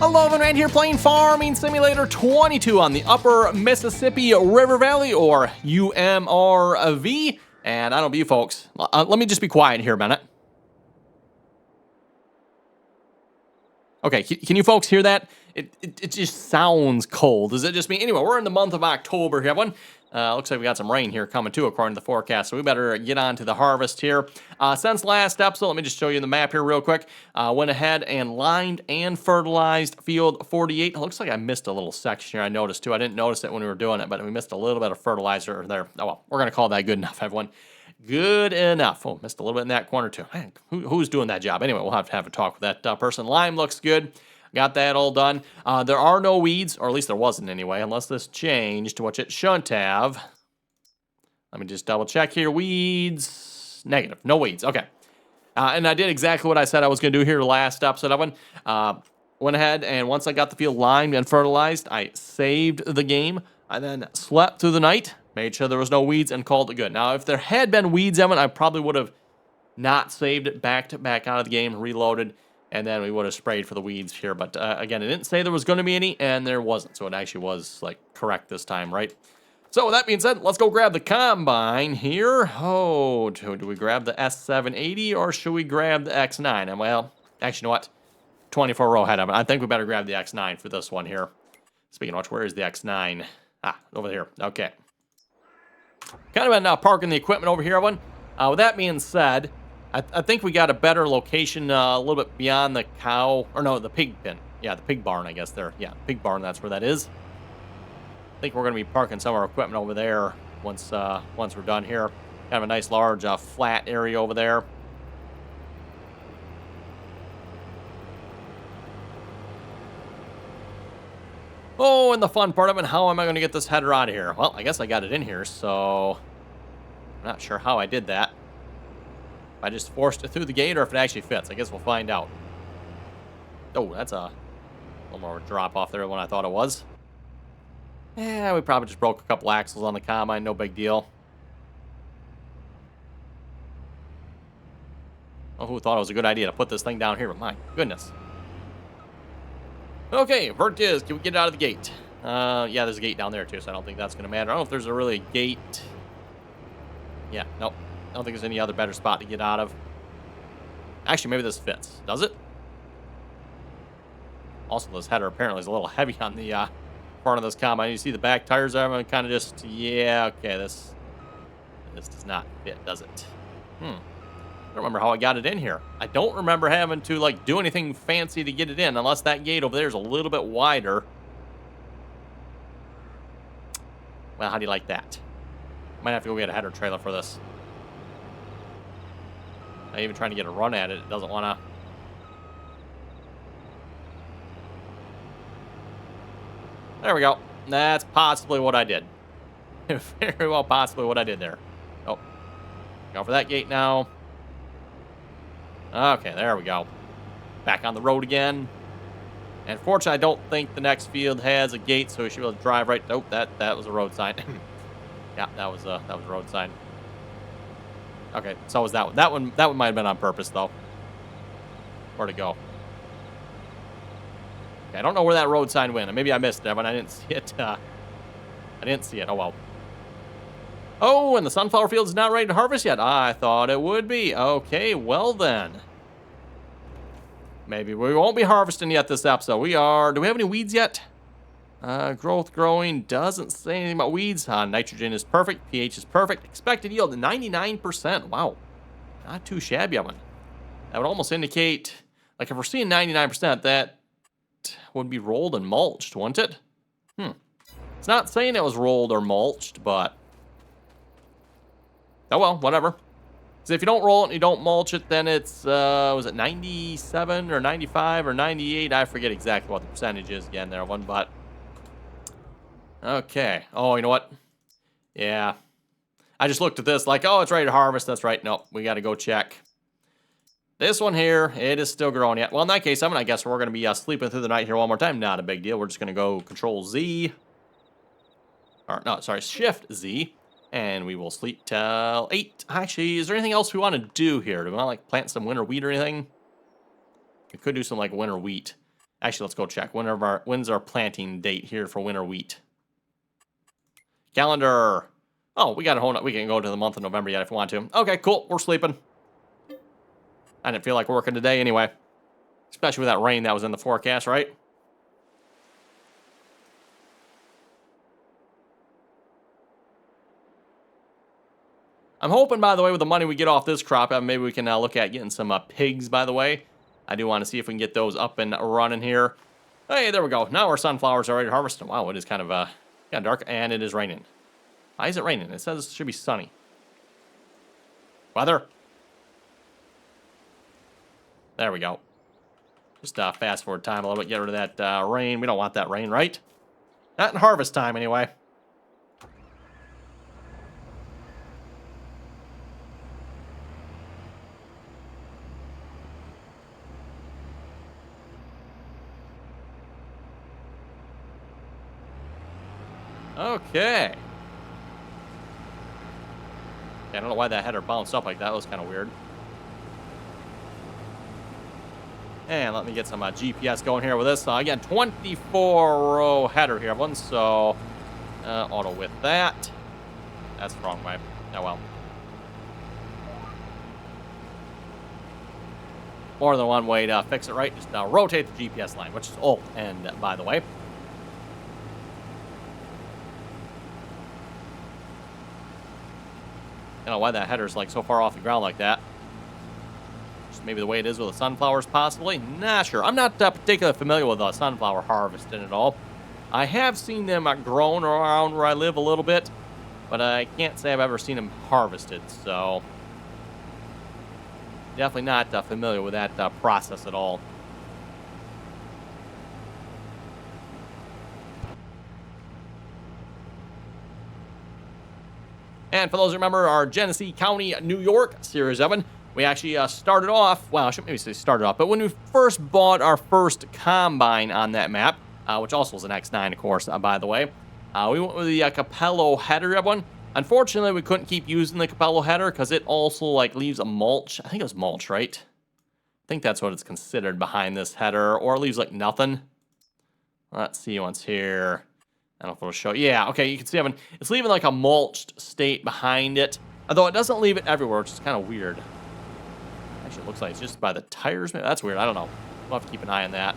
Hello, everyone, right here playing Farming Simulator 22 on the Upper Mississippi River Valley, or UMRV. And I don't know you folks. Let me just be quiet here a minute. Okay, can you folks hear that? It just sounds cold. Is it just me? Anyway, we're in the month of October here, everyone. Looks like we got some rain here coming too, according to the forecast. So we better get on to the harvest here. Since last episode, let me just show you the map here real quick. Went ahead and lined and fertilized field 48. It looks like I missed a little section here. I noticed too. I didn't notice it when we were doing it, but we missed a little bit of fertilizer there. Oh well, we're gonna call that good enough, everyone. Good enough. Oh, missed a little bit in that corner too. Man, who's doing that job? Anyway, we'll have to have a talk with that person. Lime looks good. Got that all done. There are no weeds, or at least there wasn't anyway, unless this changed, which it shouldn't have. Let me just double check here. Weeds, negative, no weeds. Okay. And I did exactly what I said I was going to do here last episode. I went ahead and once I got the field limed and fertilized, I saved the game. I then slept through the night, made sure there was no weeds, and called it good. Now, if there had been weeds, Evan, I probably would have not saved it, back out of the game, reloaded, and then we would have sprayed for the weeds here. But again, it didn't say there was going to be any, and there wasn't. So it actually was like correct this time, right? So with that being said, let's go grab the combine here. Oh, do we grab the S780 or should we grab the X9? And well, actually, you know what? 24 row ahead of it. I think we better grab the X9 for this one here. Speaking of which, where is the X9? Ah, over here. Okay. Kind of been parking the equipment over here, everyone. With that being said, I think we got a better location a little bit beyond the cow, or no, the pig pen. Yeah, the pig barn, I guess there. Yeah, pig barn, that's where that is. I think we're going to be parking some of our equipment over there once we're done here. Kind of a nice large flat area over there. Oh, and the fun part of it, how am I going to get this header out of here? Well, I guess I got it in here, so I'm not sure how I did that. If I just forced it through the gate or if it actually fits. I guess we'll find out. Oh, that's a little more drop off there than I thought it was. Yeah, we probably just broke a couple axles on the combine. No big deal. Oh, who thought it was a good idea to put this thing down here? But my goodness. Okay, verdict is, can we get it out of the gate? Yeah, there's a gate down there too, so I don't think that's going to matter. I don't know if there's a really gate. Yeah, nope. I don't think there's any other better spot to get out of. Actually, maybe this fits. Does it? Also, this header apparently is a little heavy on the front of this combine. You see the back tires there? I'm kind of just, yeah, okay, this does not fit, does it? I don't remember how I got it in here. I don't remember having to, like, do anything fancy to get it in, unless that gate over there is a little bit wider. Well, how do you like that? Might have to go get a header trailer for this. I'm even trying to get a run at it. It doesn't want to. There we go. That's possibly what I did. Very well possibly what I did there. Oh. Go for that gate now. Okay, there we go. Back on the road again. And fortunately, I don't think the next field has a gate, so we should be able to drive right. Nope, that was a road sign. Yeah, that was a road sign. Okay, so was that one. That one might have been on purpose though. Where'd it go? Okay, I don't know where that road sign went. Maybe I missed it, but I didn't see it. I didn't see it. Oh well. Oh, and the sunflower field is not ready to harvest yet. I thought it would be. Okay, well then. Maybe we won't be harvesting yet this episode. We are. Do we have any weeds yet? Growth growing doesn't say anything about weeds. Nitrogen is perfect. pH is perfect. Expected yield 99%. Wow. Not too shabby of one. That would almost indicate, like if we're seeing 99%, that would be rolled and mulched, wouldn't it? It's not saying it was rolled or mulched, but oh well, whatever. So if you don't roll it and you don't mulch it, then it's, was it 97 or 95 or 98? I forget exactly what the percentage is again there, one, but okay. Oh, you know what? Yeah. I just looked at this like, oh, it's ready to harvest. That's right. Nope. We got to go check. This one here, it is still growing yet. Well, in that case, I guess we're going to be sleeping through the night here one more time. Not a big deal. We're just going to go Control Z. Or, no, sorry, Shift Z. And we will sleep till 8. Actually, is there anything else we want to do here? Do we want to, like, plant some winter wheat or anything? We could do some, like, winter wheat. Actually, let's go check. When's our planting date here for winter wheat? Calendar. Oh, we got a whole. We can go to the month of November yet if we want to. Okay, cool. We're sleeping. I didn't feel like working today anyway, especially with that rain that was in the forecast, right? I'm hoping, by the way, with the money we get off this crop, maybe we can look at getting some pigs, by the way. I do want to see if we can get those up and running here. Hey, there we go. Now our sunflowers are ready to harvest. Wow, it is kind of dark, and it is raining. Why is it raining? It says it should be sunny. Weather. There we go. Just fast forward time a little bit, get rid of that rain. We don't want that rain, right? Not in harvest time, anyway. Okay. I don't know why that header bounced up like that. That was kind of weird. And let me get some GPS going here with this. Again, 24-row header here, everyone. So, auto with that. That's the wrong way. Oh, well. More than one way to fix it, right? Just rotate the GPS line, which is Alt N, by the way. I don't know why that header's like so far off the ground like that. Just maybe the way it is with the sunflowers, possibly. Nah, sure. I'm not particularly familiar with sunflower harvesting at all. I have seen them grown around where I live a little bit, but I can't say I've ever seen them harvested. So definitely not familiar with that process at all. And for those who remember our Genesee County, New York Series 7, we actually started off, well, I shouldn't maybe say started off, but when we first bought our first combine on that map, which also was an X9, of course, by the way, we went with the Capello header, everyone. Unfortunately, we couldn't keep using the Capello header because it also like leaves a mulch. I think it was mulch, right? I think that's what it's considered behind this header, or it leaves like nothing. Let's see once here. I don't know if it'll show. Yeah, okay, you can see it's leaving like a mulched state behind it. Although it doesn't leave it everywhere, which is kind of weird. Actually, it looks like it's just by the tires. Maybe that's weird. I don't know. We'll have to keep an eye on that.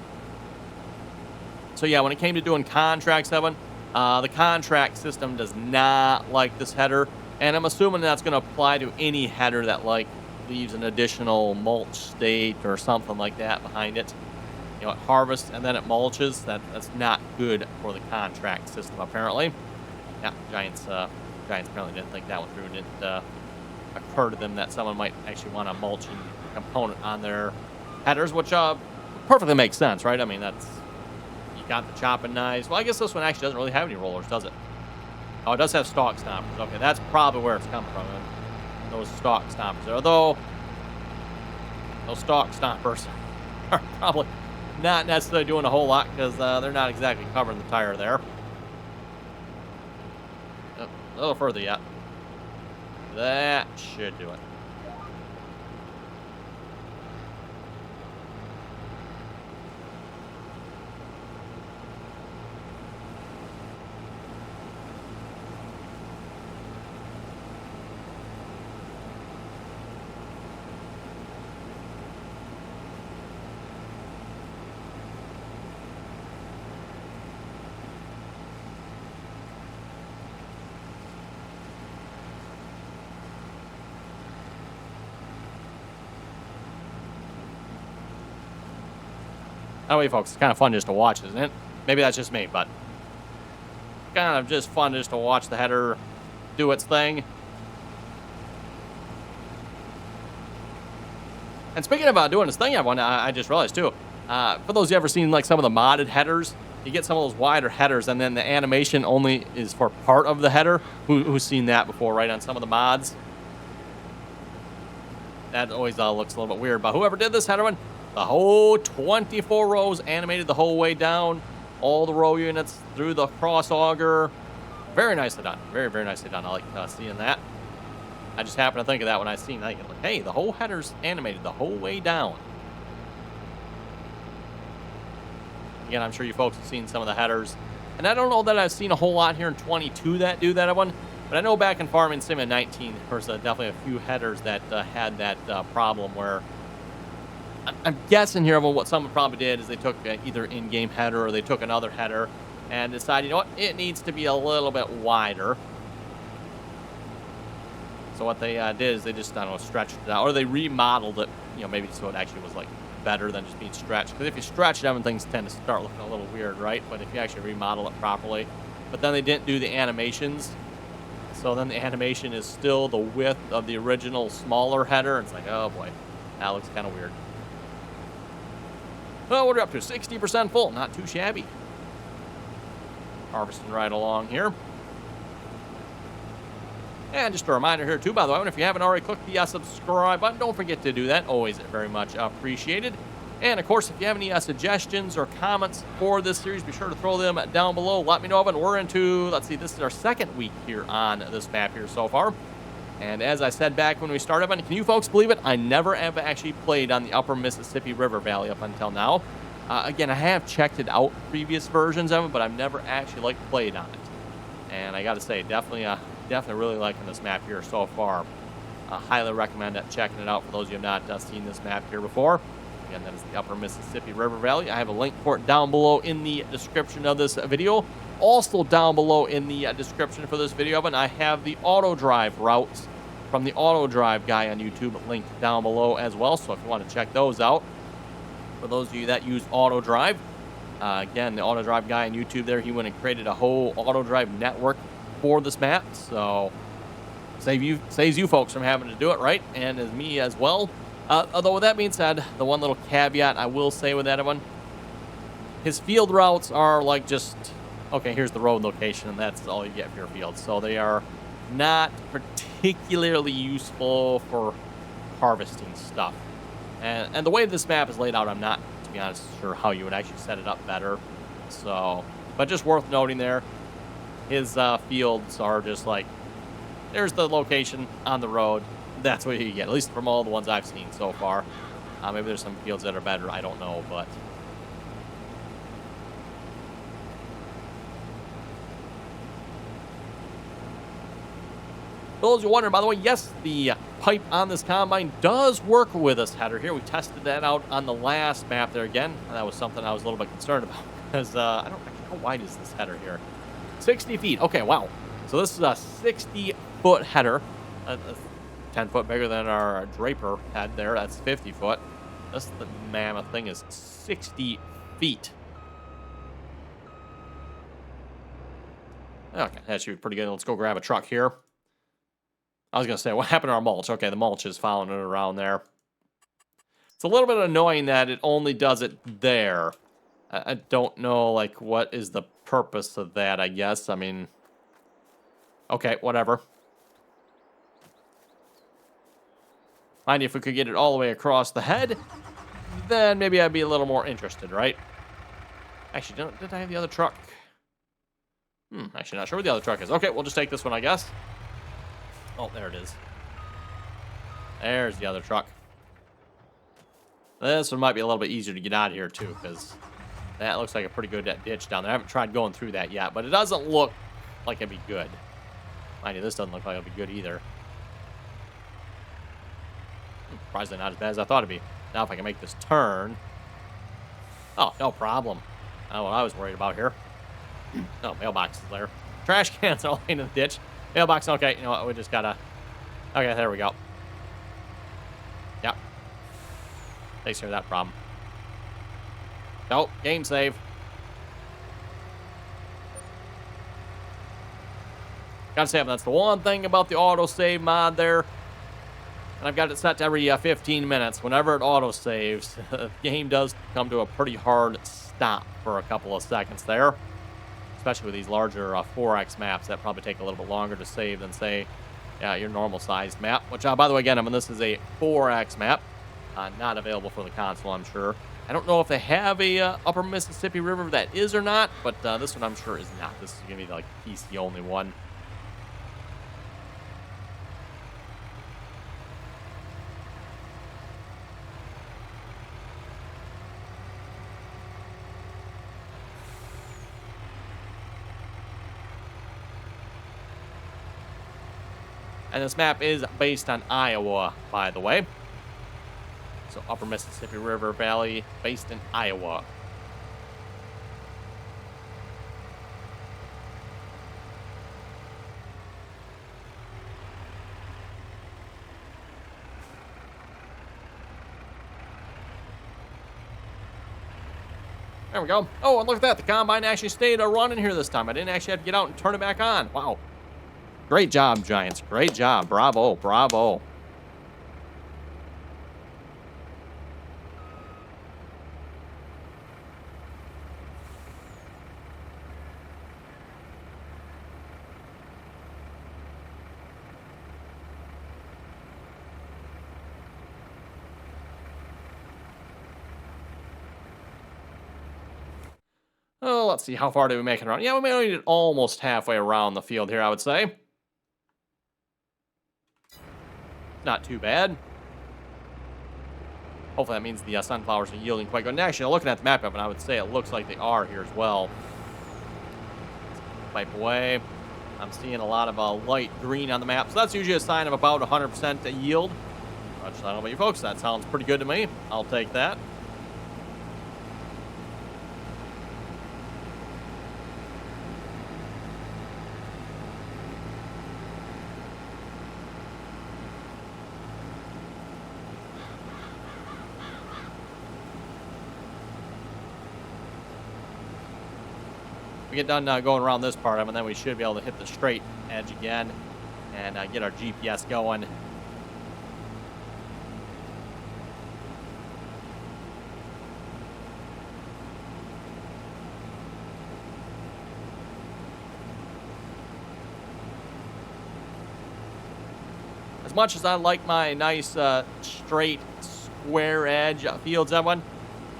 So yeah, when it came to doing contract 7, the contract system does not like this header. And I'm assuming that's going to apply to any header that like leaves an additional mulch state or something like that behind it. You know, it harvests and then it mulches. That's not good for the contract system, apparently. Yeah, Giants apparently didn't think that one through. It didn't occur to them that someone might actually want a mulching component on their headers, which perfectly makes sense, right? I mean, you got the chopping knives. Well, I guess this one actually doesn't really have any rollers, does it? Oh, it does have stalk stompers. Okay, that's probably where it's coming from. Those stalk stompers. Although, those stalk stompers are probably not necessarily doing a whole lot because they're not exactly covering the tire there. Oh, a little further yet. That should do it. Anyway, folks, it's kind of fun just to watch, isn't it? Maybe that's just me, but kind of just fun just to watch the header do its thing. And speaking about doing its thing, everyone, I just realized too, for those who ever seen like some of the modded headers, you get some of those wider headers and then the animation only is for part of the header. Who's seen that before, right, on some of the mods? That always looks a little bit weird, but whoever did this header one, the whole 24 rows animated the whole way down, all the row units through the cross auger. Very nicely done. Very, very nicely done. I like seeing that. I just happened to think of that when I seen that. Like, hey, the whole header's animated the whole way down. Again, I'm sure you folks have seen some of the headers. And I don't know that I've seen a whole lot here in 22 that do that one. But I know back in Farming Sim in 19, there's definitely a few headers that had that problem where I'm guessing here, well, what someone probably did is they took either in-game header or they took another header and decided, you know what, it needs to be a little bit wider. So what they did is they just, I don't know, stretched it out, or they remodeled it, you know, maybe so it actually was like better than just being stretched. Because if you stretch them, things tend to start looking a little weird, right? But if you actually remodel it properly, but then they didn't do the animations. So then the animation is still the width of the original smaller header. It's like, oh boy, that looks kind of weird. Well, we're up to 60% full. Not too shabby. Harvesting right along here. And just a reminder here, too, by the way, if you haven't already clicked the subscribe button, don't forget to do that. Always very much appreciated. And, of course, if you have any suggestions or comments for this series, be sure to throw them down below. Let me know of it. We're into, let's see, this is our second week here on this map here so far. And as I said back when we started, can you folks believe it? I never have actually played on the upper Mississippi River Valley up until now. Again, I have checked it out, previous versions of it, but I've never actually played on it. And I got to say, definitely really liking this map here so far. Highly recommend checking it out for those of you who have not seen this map here before. Again, that is the upper Mississippi River Valley. I have a link for it down below in the description of this video. Also down below in the description for this video, and I have the auto drive routes from the auto drive guy on YouTube linked down below as well. So if you want to check those out, for those of you that use auto drive, again, the auto drive guy on YouTube there, he went and created a whole auto drive network for this map. So saves you folks from having to do it, right? And as me as well. Although with that being said, the one little caveat I will say with that one, his field routes are like just, okay, here's the road location, and that's all you get for your field. So they are not particularly useful for harvesting stuff. And the way this map is laid out, I'm not, to be honest, sure how you would actually set it up better. So, but just worth noting there, his fields are just like, there's the location on the road. That's what you get, at least from all the ones I've seen so far. Maybe there's some fields that are better, I don't know, but those you're wondering, by the way, yes, the pipe on this combine does work with this header here. We tested that out on the last map there again. That was something I was a little bit concerned about because I don't actually know, how wide is this header here? 60 feet. Okay, wow. So this is a 60-foot header. 10 foot bigger than our Draper head there. That's 50 foot. This the mammoth thing is 60 feet. Okay, that should be pretty good. Let's go grab a truck here. I was going to say, what happened to our mulch? Okay, the mulch is following it around there. It's a little bit annoying that it only does it there. I don't know, like, what is the purpose of that, I guess. I mean, okay, whatever. Mind you, if we could get it all the way across the head, then maybe I'd be a little more interested, right? Actually, did I have the other truck? Actually, not sure where the other truck is. Okay, we'll just take this one, I guess. Oh, there it is. There's the other truck. This one might be a little bit easier to get out of here, too, because that looks like a pretty good ditch down there. I haven't tried going through that yet, but it doesn't look like it'd be good. Mind you, this doesn't look like it'll be good either. Surprisingly not as bad as I thought it'd be. Now if I can make this turn. Oh, no problem. I don't know what I was worried about here. No, mailbox is there. Trash cans all in the ditch. Mailbox, okay, you know what, we just gotta... Okay, there we go. Yep. Takes care of that problem. Nope, game save. Gotta say, that's the one thing about the autosave mod there. And I've got it set to every 15 minutes. Whenever it auto-saves, the game does come to a pretty hard stop for a couple of seconds there. Especially with these larger 4X maps that probably take a little bit longer to save than, say, your normal-sized map. Which, by the way, again, this is a 4X map. Not available for the console, I'm sure. I don't know if they have a Upper Mississippi River that is or not, but this one I'm sure is not. This is going to be like PC-only one. And this map is based on Iowa, by the way. So Upper Mississippi River Valley, based in Iowa. There we go. Oh, and look at that. The combine actually stayed running here this time. I didn't actually have to get out and turn it back on. Wow. Great job, Giants. Great job. Bravo. Bravo. Oh, let's see. How far did we make it around? Yeah, we made it almost halfway around the field here, I would say. Not too bad. Hopefully that means the sunflowers are yielding quite good. And actually, looking at the map, I would say it looks like they are here as well. Pipe away. I'm seeing a lot of light green on the map, so that's usually a sign of about 100% yield. I don't know about you folks. That sounds pretty good to me. I'll take that. We get done going around this part of it, and then we should be able to hit the straight edge again and get our GPS going. As much as I like my nice straight square edge fields, everyone,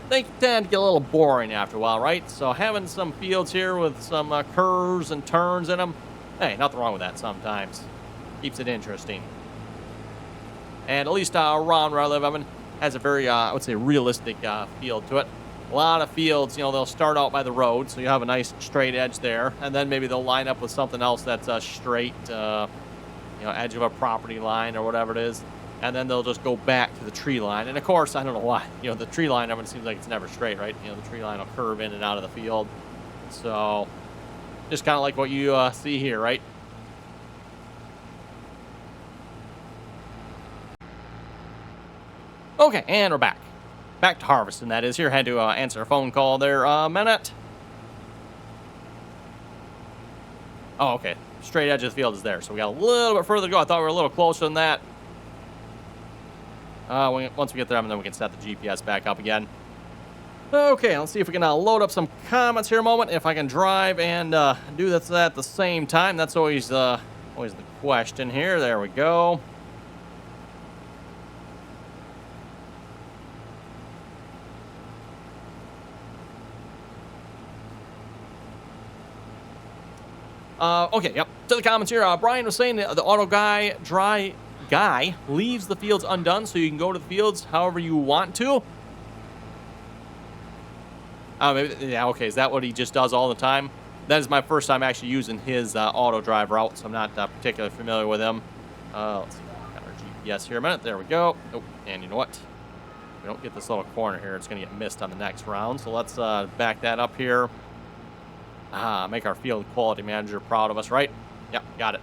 they tend to get a little boring after a while, right? So having some fields here with some curves and turns in them, hey, nothing wrong with that sometimes. Keeps it interesting. And at least around where I live, Evan, has a very, I would say, realistic field to it. A lot of fields, you know, they'll start out by the road, so you have a nice straight edge there, and then maybe they'll line up with something else that's a straight, you know, edge of a property line or whatever it is. And then they'll just go back to the tree line. And of course, I don't know why. You know, the tree line, everyone seems like it's never straight, right? You know, the tree line will curve in and out of the field. So, just kind of like what you see here, right? Okay, and we're back. Back to harvesting, that is. Here, had to answer a phone call there a minute. Oh, okay. Straight edge of the field is there. So we got a little bit further to go. I thought we were a little closer than that. Once we get there, and then we can set the GPS back up again. Okay, let's see if we can load up some comments here a moment. If I can drive and do this at the same time, that's always the question here. There we go. Okay, yep. To the comments here, Brian was saying the auto guy leaves the fields undone, so you can go to the fields however you want to. Maybe, yeah, okay. Is that what he just does all the time? That is my first time actually using his auto drive route, so I'm not particularly familiar with him. Let's see. Got our GPS here a minute. There we go. Oh, and you know what? If we don't get this little corner here, it's going to get missed on the next round. So let's back that up here. Make our field quality manager proud of us, right? Yep, got it.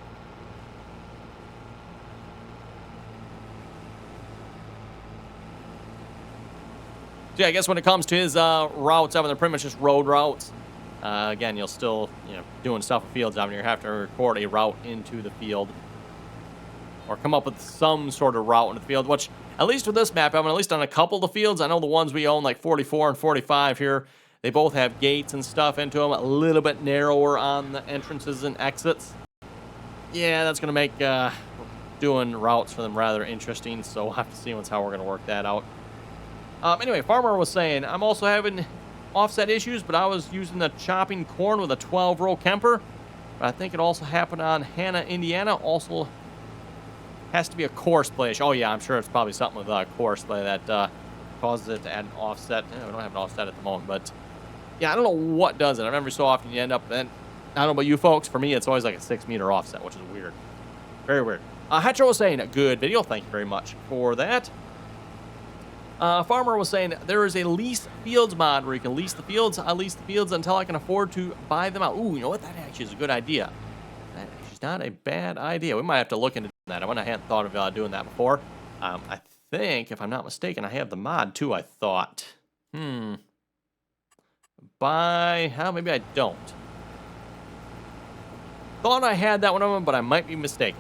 So yeah, I guess when it comes to his routes, they're pretty much just road routes. Again, you'll still, doing stuff with fields. You have to record a route into the field, or come up with some sort of route in the field. Which, at least with this map, at least on a couple of the fields, I know the ones we own, like 44 and 45 here, they both have gates and stuff into them. A little bit narrower on the entrances and exits. Yeah, that's gonna make doing routes for them rather interesting. So we'll have to see how we're gonna work that out. Anyway, Farmer was saying, I'm also having offset issues, but I was using the chopping corn with a 12-row Kemper. But I think it also happened on Hannah, Indiana. Also has to be a course play issue. Oh, yeah, I'm sure it's probably something with course play that causes it to add an offset. We don't have an offset at the moment, but yeah, I don't know what does it. I remember so often you end up, and I don't know about you folks, for me, it's always like a 6-meter offset, which is weird. Very weird. Hetro was saying, good video. Thank you very much for that. Farmer was saying, there is a lease fields mod where you can lease the fields. I lease the fields until I can afford to buy them out. Ooh, you know what? That actually is a good idea. That is not a bad idea. We might have to look into that. I hadn't thought of doing that before. I think, if I'm not mistaken, I have the mod too, I thought. Maybe I don't. Thought I had that one of them, but I might be mistaken.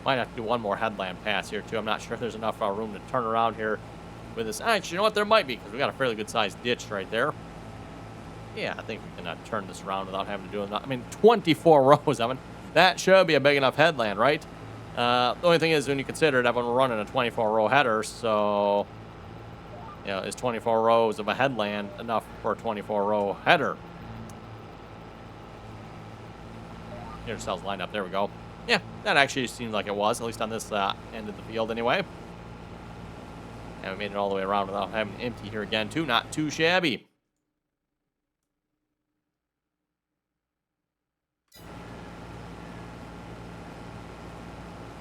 Might have to do one more headland pass here, too. I'm not sure if there's enough room to turn around here with this. Actually, you know what? There might be, because we got a fairly good-sized ditch right there. Yeah, I think we can turn this around without having to do it. I mean, 24 rows. I mean, that should be a big enough headland, right? The only thing is, when you consider it, everyone running a 24-row header, so... You know, is 24 rows of a headland enough for a 24-row header? Here's cells lined up. There we go. Yeah, that actually seemed like it was, at least on this end of the field anyway. And we made it all the way around without having empty here again, too. Not too shabby.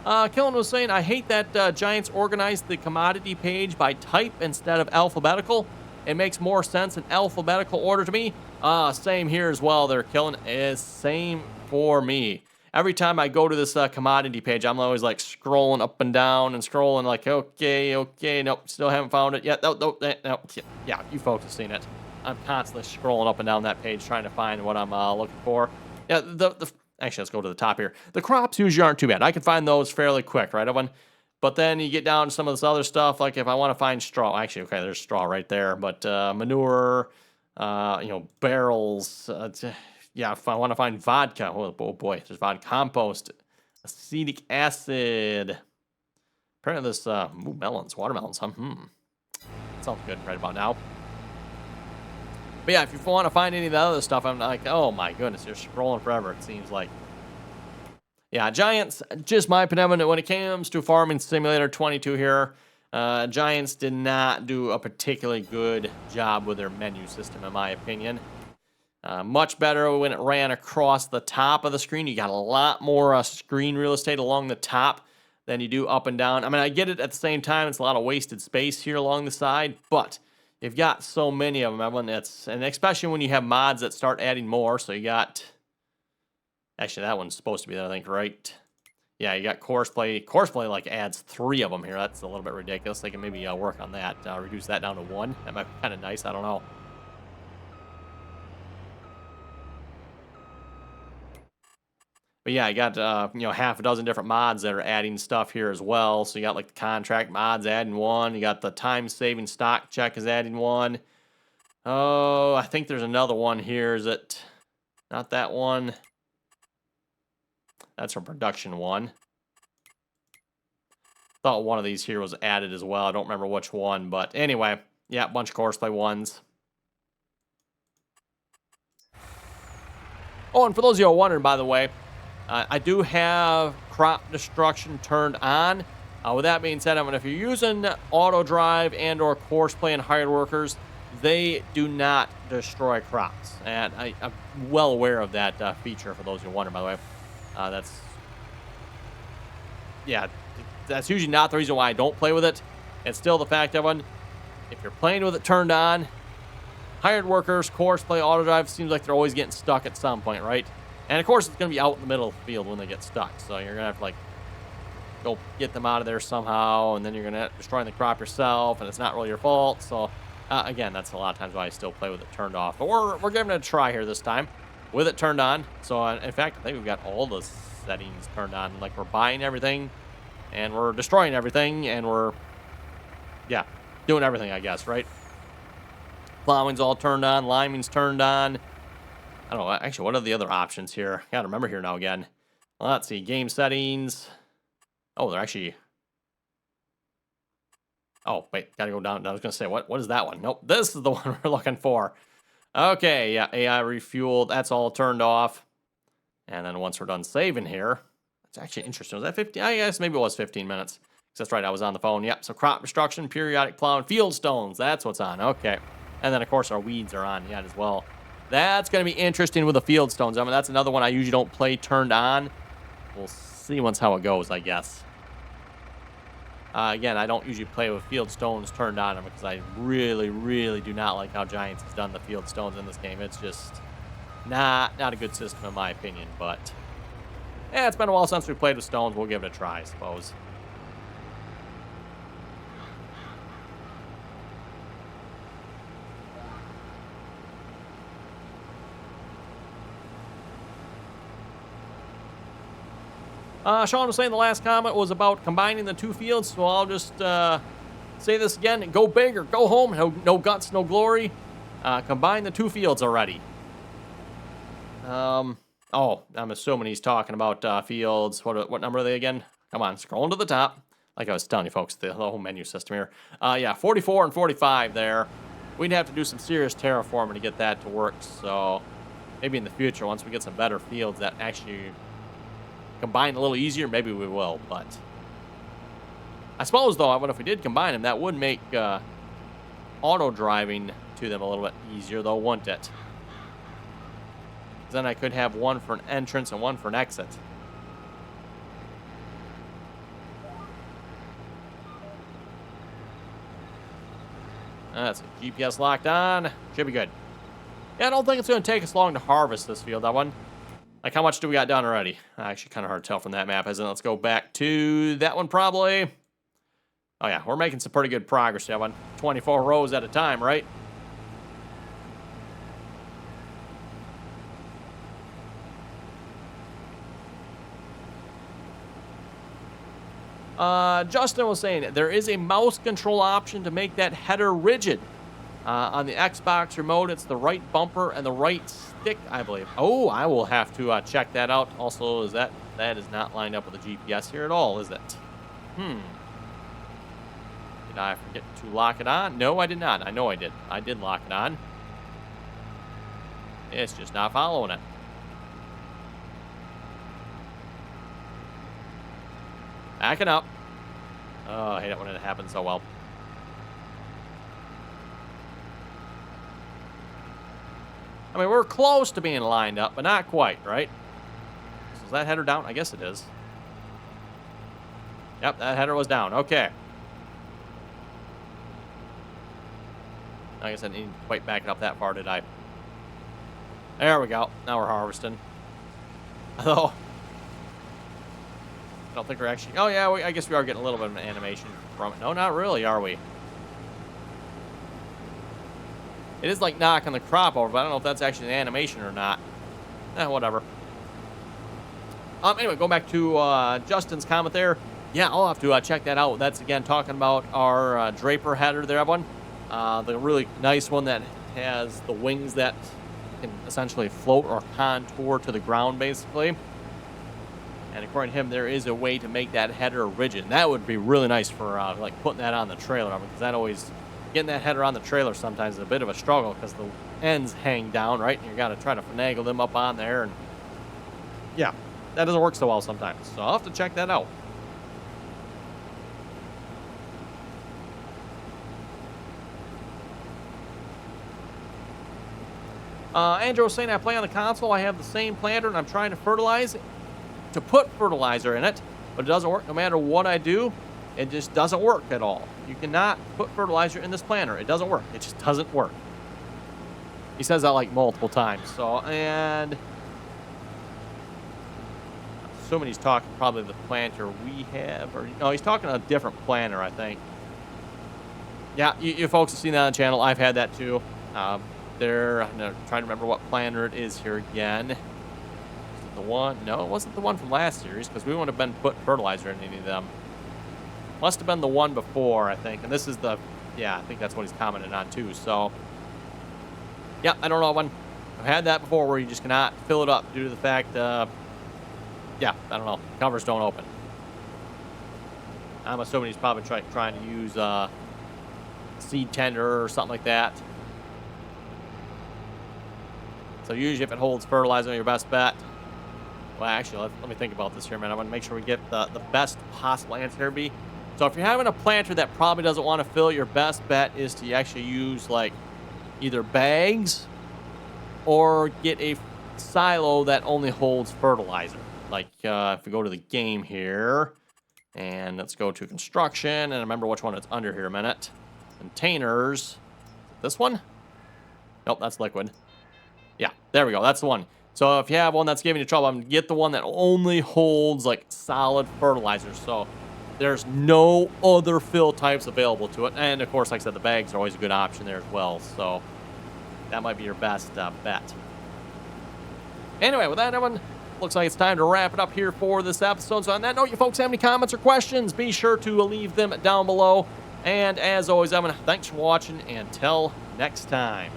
Killen was saying, I hate that Giants organized the commodity page by type instead of alphabetical. It makes more sense in alphabetical order to me. Same here as well there, Killen. Is same for me. Every time I go to this commodity page, I'm always like scrolling up and down and scrolling like, okay, nope, still haven't found it yet. Nope. Yeah, you folks have seen it. I'm constantly scrolling up and down that page trying to find what I'm looking for. Yeah, actually, let's go to the top here. The crops usually aren't too bad. I can find those fairly quick, right, Evan? But then you get down to some of this other stuff, like if I want to find straw. Actually, okay, there's straw right there. But manure, barrels. Yeah, if I want to find vodka. Oh boy, there's vodka. Compost, acetic acid. Apparently this, melons, watermelons, huh? Sounds good right about now. But yeah, if you want to find any of the other stuff, I'm like, oh my goodness, you're scrolling forever, it seems like. Yeah, Giants, just my opinion, when it comes to Farming Simulator 22 here, Giants did not do a particularly good job with their menu system, in my opinion. Much better when it ran across the top of the screen. You got a lot more screen real estate along the top than you do up and down. I mean, I get it at the same time. It's a lot of wasted space here along the side, but you've got so many of them, Evelyn. And especially when you have mods that start adding more. So you got, actually, that one's supposed to be there, I think, right? Yeah, you got courseplay. Courseplay like adds 3 of them here. That's a little bit ridiculous. They can maybe work on that, reduce that down to 1. That might be kind of nice. I don't know. But yeah, you got, half a dozen different mods that are adding stuff here as well. So you got like the contract mods adding 1. You got the time-saving stock check is adding 1. Oh, I think there's another one here. Is it not that one? That's from production 1. Thought one of these here was added as well. I don't remember which one. But anyway, yeah, a bunch of courseplay ones. Oh, and for those of you who are wondering, by the way, I do have crop destruction turned on. With that being said, if you're using auto drive and or courseplay and hired workers, they do not destroy crops. And I'm well aware of that feature for those who wonder, by the way. That's usually not the reason why I don't play with it. It's still the fact, everyone, if you're playing with it turned on, hired workers, courseplay, auto drive, seems like they're always getting stuck at some point, right? And of course, it's going to be out in the middle of the field when they get stuck. So you're going to have to, like, go get them out of there somehow. And then you're going to end up destroying the crop yourself. And it's not really your fault. So, again, that's a lot of times why I still play with it turned off. But we're giving it a try here this time with it turned on. So, in fact, I think we've got all the settings turned on. Like, we're buying everything. And we're destroying everything. And we're, doing everything, I guess, right? Plowing's all turned on. Liming's turned on. I don't know. Actually, what are the other options here? I gotta remember here now again. Well, let's see. Game settings. Oh, they're actually... Oh, wait. Gotta go down. I was gonna say, what is that one? Nope. This is the one we're looking for. Okay, yeah. AI refueled. That's all turned off. And then once we're done saving here... It's actually interesting. Was that 15? I guess maybe it was 15 minutes. That's right. I was on the phone. Yep. So crop destruction, periodic plowing, field stones. That's what's on. Okay. And then, of course, our weeds are on yet as well. That's going to be interesting with the field stones. I mean, that's another one I usually don't play turned on. We'll see once how it goes, I guess. Again, I don't usually play with field stones turned on because I really, really do not like how Giants has done the field stones in this game. It's just not a good system in my opinion. But yeah, it's been a while since we played with stones. We'll give it a try, I suppose. Sean was saying the last comment was about combining the two fields, so I'll just say this again. Go big or go home. No guts, no glory. Combine the two fields already. Oh, I'm assuming he's talking about fields. What number are they again? Come on, scrolling to the top. Like I was telling you folks, the whole menu system here. Yeah, 44 and 45 there. We'd have to do some serious terraforming to get that to work, so maybe in the future, once we get some better fields that actually combine a little easier, maybe we will. But I suppose, though, if we did combine them, that would make auto driving to them a little bit easier, though, wouldn't it? Then I could have one for an entrance and one for an exit. That's a GPS locked on. Should be good. Yeah, I don't think it's going to take us long to harvest this field, that one. Like, how much do we got done already? Actually, kind of hard to tell from that map, isn't it? Let's go back to that one, probably. Oh, yeah, we're making some pretty good progress, that one. 24 rows at a time, right? Justin was saying there is a mouse control option to make that header rigid. On the Xbox remote, it's the right bumper and the right stick, I believe. Oh, I will have to check that out. Also, is that is not lined up with the GPS here at all, is it? Did I forget to lock it on? No, I did not. I know I did. I did lock it on. It's just not following it. Backing up. Oh, I hate it when it happens so well. I mean, we're close to being lined up, but not quite, right? So is that header down? I guess it is. Yep, that header was down. Okay. I guess I didn't quite back it up that far, did I? There we go. Now we're harvesting. Although, I don't think we're actually... Oh, yeah, I guess we are getting a little bit of an animation from it. No, not really, are we? It is like knocking the crop over, but I don't know if that's actually an animation or not. Whatever. Anyway, going back to Justin's comment there. Yeah, I'll have to check that out. That's, again, talking about our Draper header there, everyone. The really nice one that has the wings that can essentially float or contour to the ground, basically. And according to him, there is a way to make that header rigid. That would be really nice for, like, putting that on the trailer, because that always... Getting that header on the trailer sometimes is a bit of a struggle because the ends hang down, right? And you got to try to finagle them up on there. And yeah, that doesn't work so well sometimes. So I'll have to check that out. Andrew was saying I play on the console. I have the same planter and I'm trying to put fertilizer in it, but it doesn't work no matter what I do. It just doesn't work at all. You cannot put fertilizer in this planter. It doesn't work. It just doesn't work. He says that like multiple times. So, and I'm assuming he's talking probably the planter we have, or no, he's talking a different planter, I think. Yeah, you folks have seen that on the channel. I've had that too. I'm trying to remember what planter it is here again. Is it the one? No, it wasn't the one from last series because we wouldn't have been putting fertilizer in any of them. Must have been the one before, I think. And this is the... Yeah, I think that's what he's commented on, too. So, yeah, I don't know when... I've had that before where you just cannot fill it up due to the fact... yeah, I don't know. Covers don't open. I'm assuming he's probably trying to use seed tender or something like that. So usually if it holds fertilizer, your best bet... Well, actually, let me think about this here a minute. I want to make sure we get the best possible answer here be... So if you're having a planter that probably doesn't want to fill, your best bet is to actually use, like, either bags or get a silo that only holds fertilizer. Like, if we go to the game here, and let's go to construction, and remember which one it's under here a minute. Containers. This one? Nope, that's liquid. Yeah, there we go. That's the one. So if you have one that's giving you trouble, get the one that only holds like solid fertilizer. So there's no other fill types available to it. And of course, like I said, the bags are always a good option there as well. So that might be your best bet. Anyway, with that, everyone, looks like it's time to wrap it up here for this episode. So on that note, you folks have any comments or questions, be sure to leave them down below. And as always, everyone, thanks for watching. And until next time.